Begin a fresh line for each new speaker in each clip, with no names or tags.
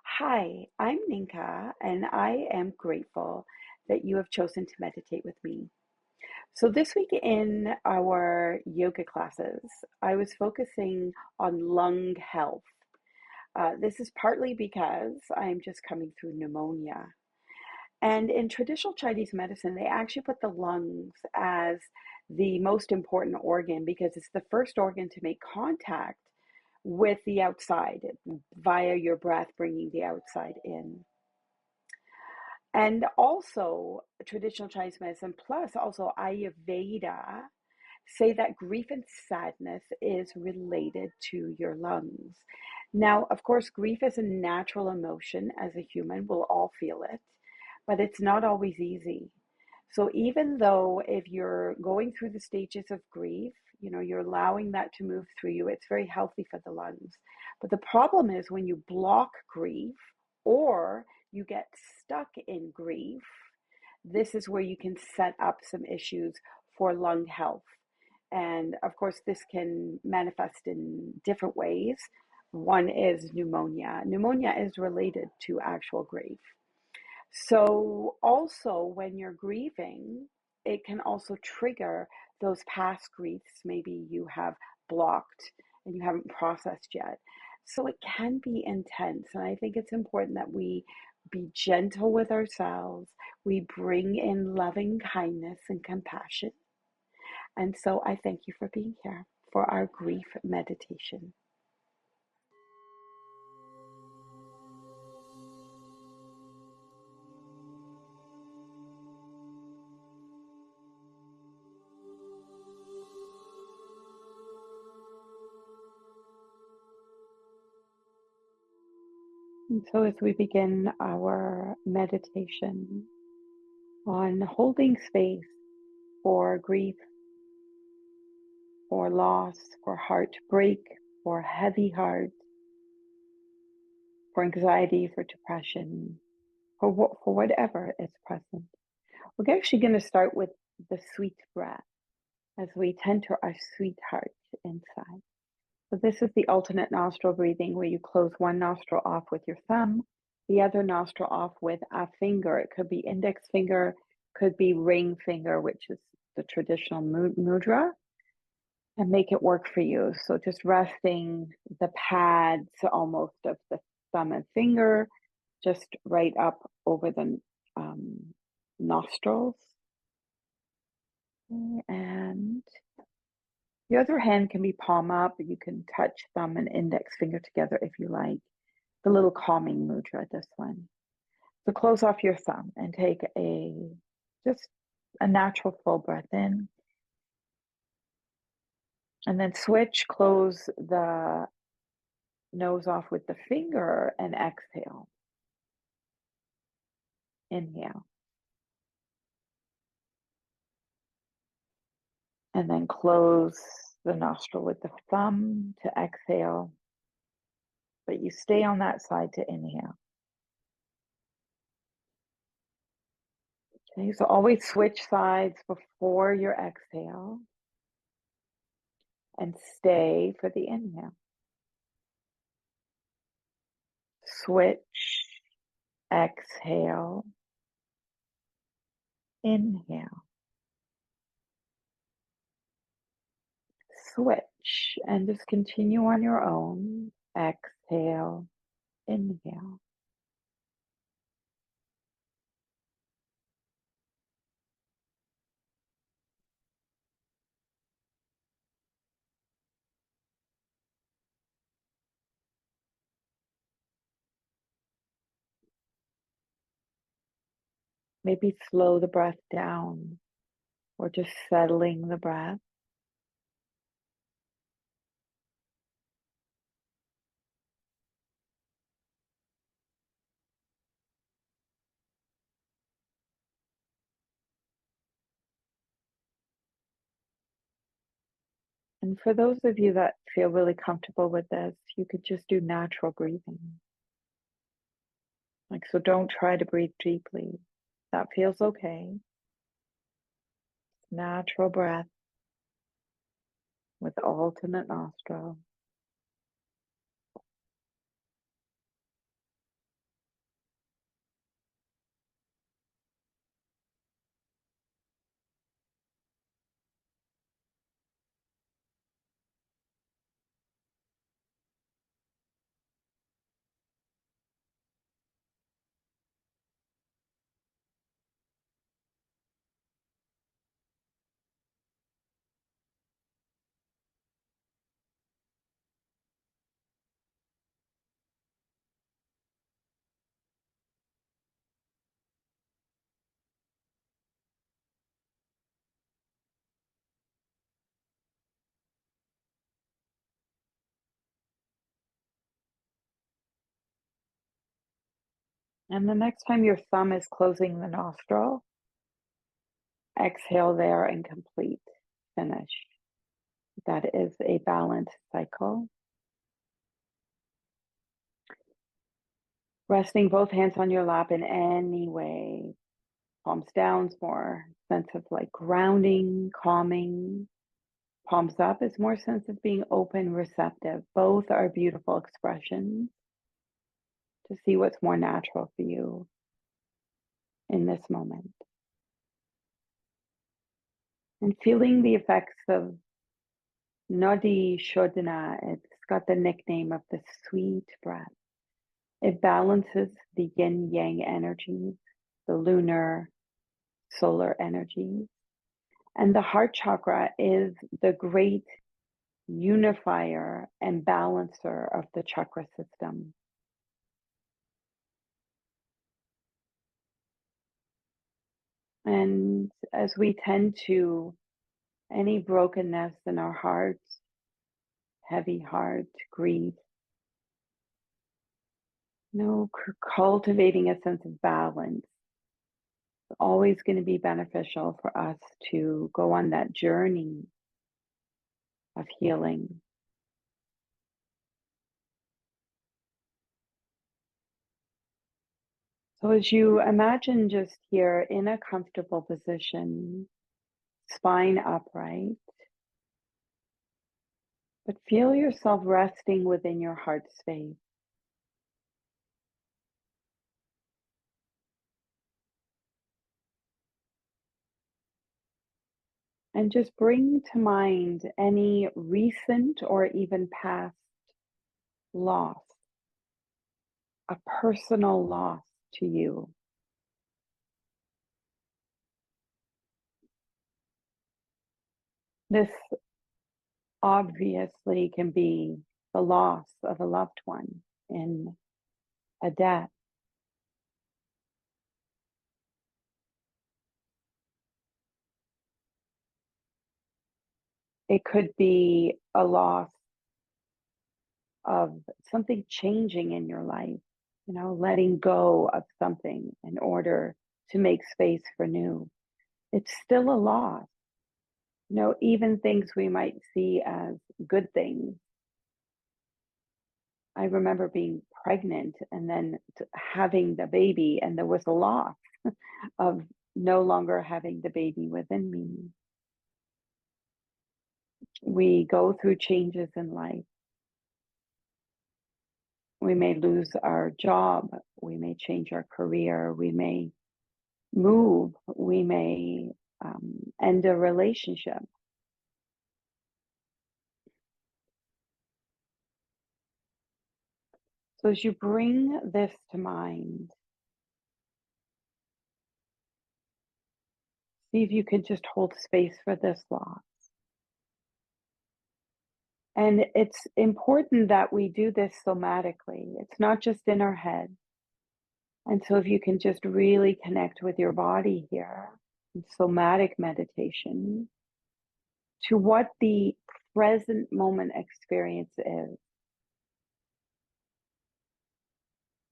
Hi, I'm Nienke, and I am grateful that you have chosen to meditate with me. So, this week in our yoga classes, I was focusing on lung health. This is partly because I'm just coming through pneumonia. And in traditional Chinese medicine, they actually put the lungs as the most important organ because it's the first organ to make contact with the outside via your breath, bringing the outside in. And also, traditional Chinese medicine, plus also Ayurveda, say that grief and sadness is related to your lungs. Now, of course, grief is a natural emotion as a human, we'll all feel it, but it's not always easy. So, even though if you're going through the stages of grief, you're allowing that to move through you, it's very healthy for the lungs. But the problem is when you block grief or you get stuck in grief, this is where you can set up some issues for lung health. And of course, this can manifest in different ways. One is pneumonia. Pneumonia is related to actual grief. So, also, when you're grieving, it can also trigger those past griefs. Maybe you have blocked and you haven't processed yet. So, it can be intense. And I think it's important that we be gentle with ourselves. We bring in loving kindness and compassion. And so, I thank you for being here for our grief meditation. And so, as we begin our meditation on holding space for grief, for loss, for heartbreak, for heavy heart, for anxiety, for depression, for whatever is present. We're actually going to start with the sweet breath as we tend to our sweetheart inside. So this is the alternate nostril breathing where you close one nostril off with your thumb, the other nostril off with a finger. It could be index finger, could be ring finger, which is the traditional mudra, and make it work for you. So just resting the pads almost of the thumb and finger, just right up over the nostrils. And the other hand can be palm up. You can touch thumb and index finger together if you like. The little calming mudra, this one. So close off your thumb and take just a natural full breath in. And then switch, close the nose off with the finger and exhale. Inhale. And then close the nostril with the thumb to exhale. But you stay on that side to inhale. Okay, so always switch sides before your exhale and stay for the inhale. Switch, exhale, inhale. Switch and just continue on your own. Exhale, inhale. Maybe slow the breath down or just settling the breath. And for those of you that feel really comfortable with this, you could just do natural breathing. So don't try to breathe deeply. That feels okay. Natural breath with alternate nostril. And the next time your thumb is closing the nostril, exhale there and complete. Finish. That is a balanced cycle. Resting both hands on your lap in any way. Palms down is more sense of like grounding, calming. Palms up is more sense of being open, receptive. Both are beautiful expressions to see what's more natural for you in this moment. And feeling the effects of Nadi Shodhana, it's got the nickname of the sweet breath. It balances the yin yang energies, the lunar, solar energies. And the heart chakra is the great unifier and balancer of the chakra system. And as we tend to any brokenness in our hearts, heavy heart, grief, cultivating a sense of balance is always going to be beneficial for us to go on that journey of healing. So as you imagine just here in a comfortable position, spine upright, but feel yourself resting within your heart space. And just bring to mind any recent or even past loss, a personal loss to you. This obviously can be the loss of a loved one in a death. It could be a loss of something changing in your life, letting go of something in order to make space for new. It's still a loss. Even things we might see as good things. I remember being pregnant and then having the baby, and there was a loss of no longer having the baby within me. We go through changes in life. We may lose our job. We may change our career. We may move. We may end a relationship. So as you bring this to mind, see if you can just hold space for this loss. And it's important that we do this somatically. It's not just in our head. And so if you can just really connect with your body here, in somatic meditation, to what the present moment experience is.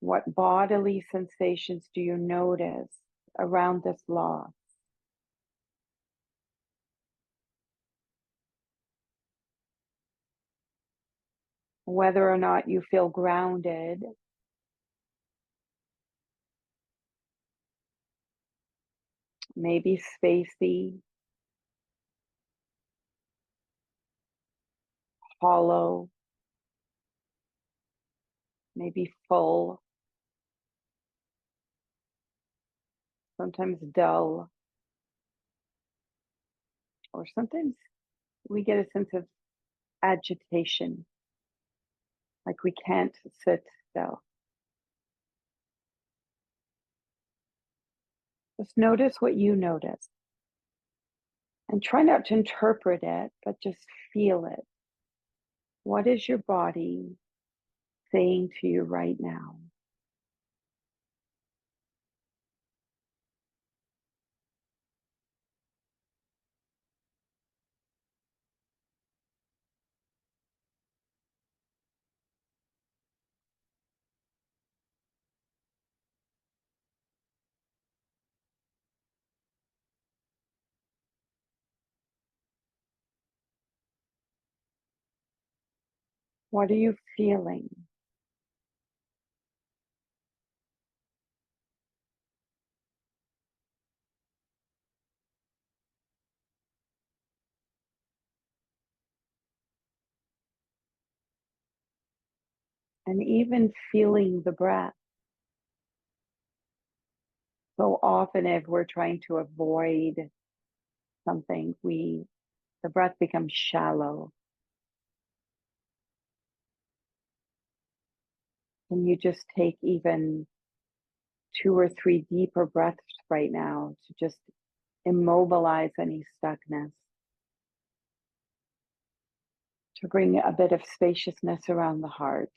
What bodily sensations do you notice around this loss? Whether or not you feel grounded, maybe spacey, hollow, maybe full, sometimes dull, or sometimes we get a sense of agitation, like we can't sit still. Just notice what you notice and try not to interpret it, but just feel it. What is your body saying to you right now? What are you feeling? And even feeling the breath. So often, if we're trying to avoid something, the breath becomes shallow. Can you just take even 2 or 3 deeper breaths right now to just immobilize any stuckness, to bring a bit of spaciousness around the heart,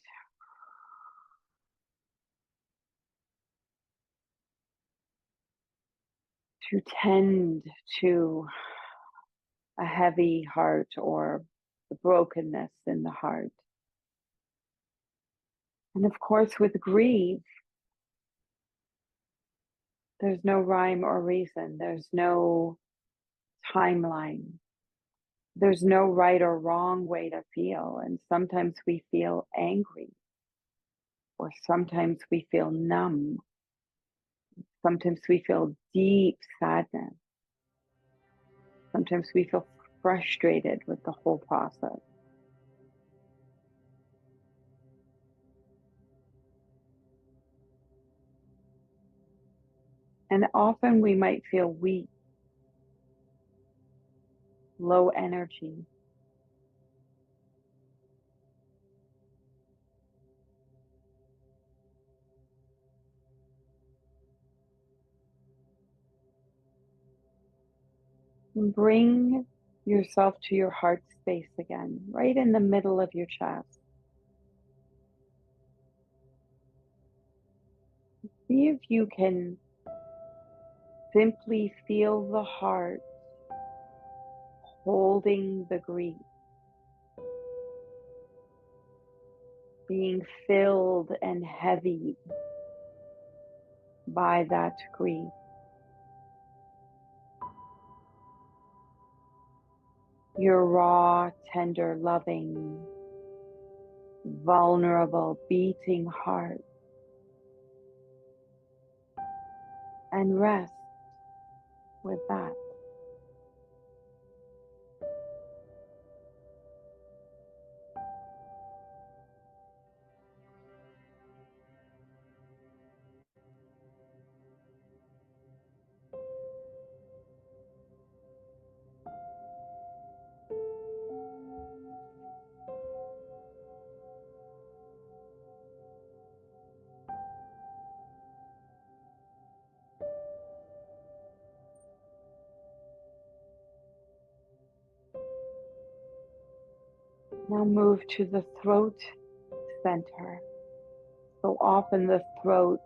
to tend to a heavy heart or the brokenness in the heart. And of course, with grief, there's no rhyme or reason, there's no timeline, there's no right or wrong way to feel. And sometimes we feel angry, or sometimes we feel numb, sometimes we feel deep sadness, sometimes we feel frustrated with the whole process. And often we might feel weak, low energy. And bring yourself to your heart space again, right in the middle of your chest. See if you can simply feel the heart holding the grief, being filled and heavy by that grief. Your raw, tender, loving, vulnerable, beating heart. And rest with that. Now move to the throat center. So often the throat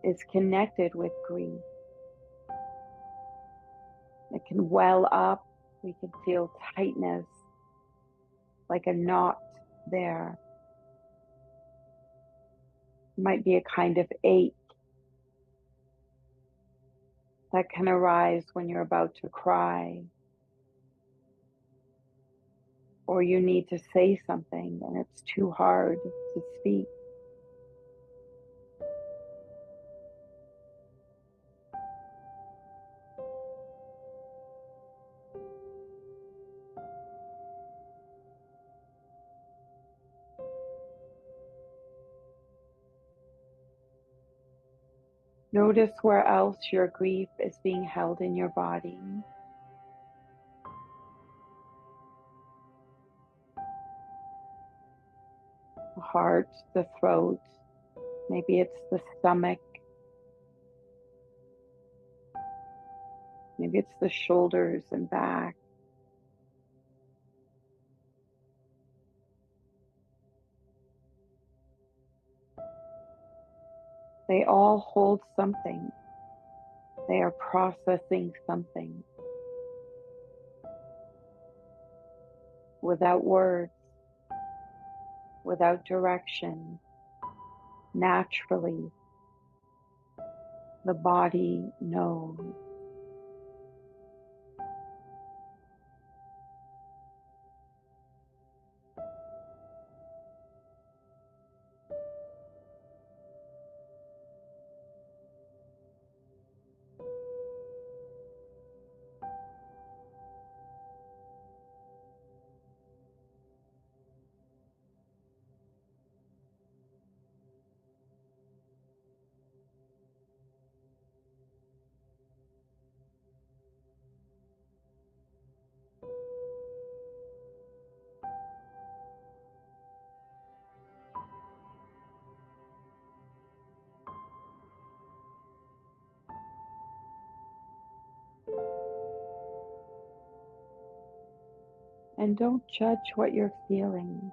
is connected with grief. It can well up. We can feel tightness, like a knot there. It might be a kind of ache that can arise when you're about to cry, or you need to say something and it's too hard to speak. Notice where else your grief is being held in your body. The heart, the throat, maybe it's the stomach, maybe it's the shoulders and back. They all hold something. They are processing something without words, without direction. Naturally, the body knows. And don't judge what you're feeling,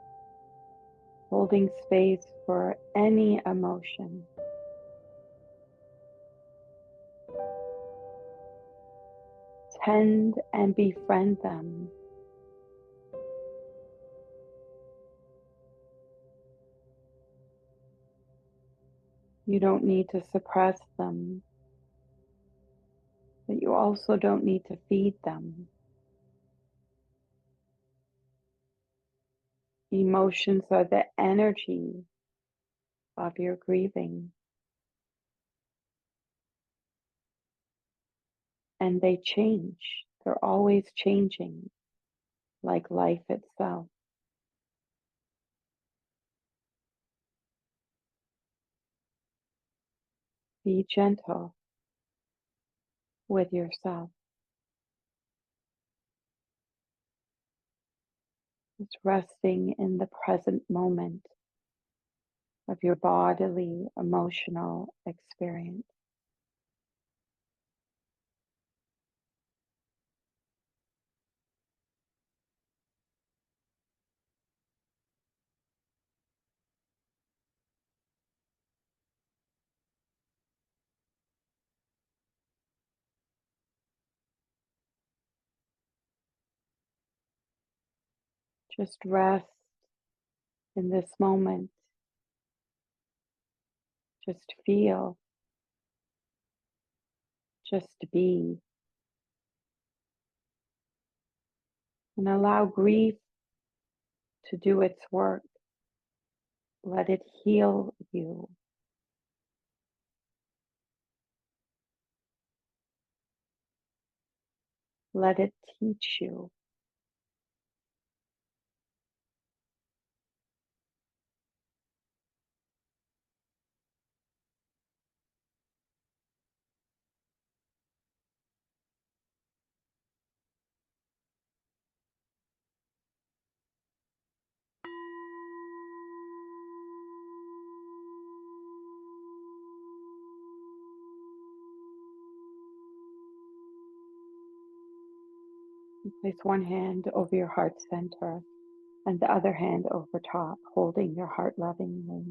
holding space for any emotion. Tend and befriend them. You don't need to suppress them, but you also don't need to feed them. Emotions are the energy of your grieving, and they change. They're always changing, like life itself. Be gentle with yourself. It's resting in the present moment of your bodily, emotional experience. Just rest in this moment. Just feel, just be, and allow grief to do its work. Let it heal you. Let it teach you. Place one hand over your heart center and the other hand over top, holding your heart lovingly.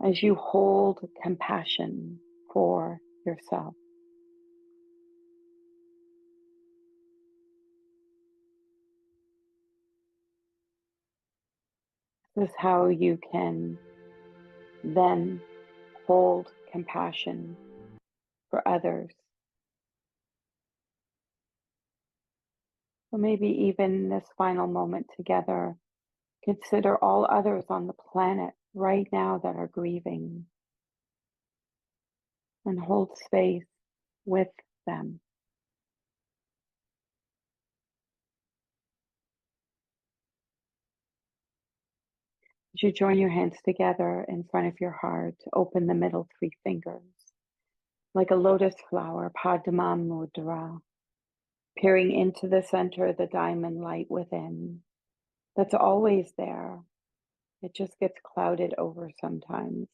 As you hold compassion for yourself, this is how you can then hold compassion for others. Or maybe even this final moment together, consider all others on the planet right now that are grieving and hold space with them. As you join your hands together in front of your heart, open the middle three fingers like a lotus flower, Padma Mudra, peering into the center of the diamond light within. That's always there. It just gets clouded over sometimes.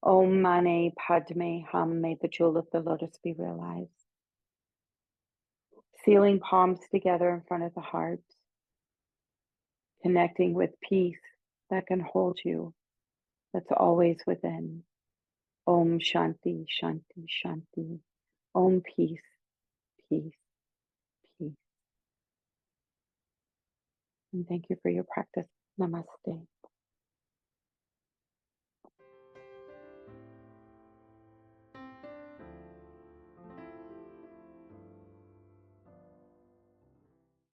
Om Mani Padme Hum, may the jewel of the lotus be realized. Sealing palms together in front of the heart, connecting with peace that can hold you, that's always within. Om Shanti, Shanti, Shanti. Om peace, peace, peace. And thank you for your practice. Namaste.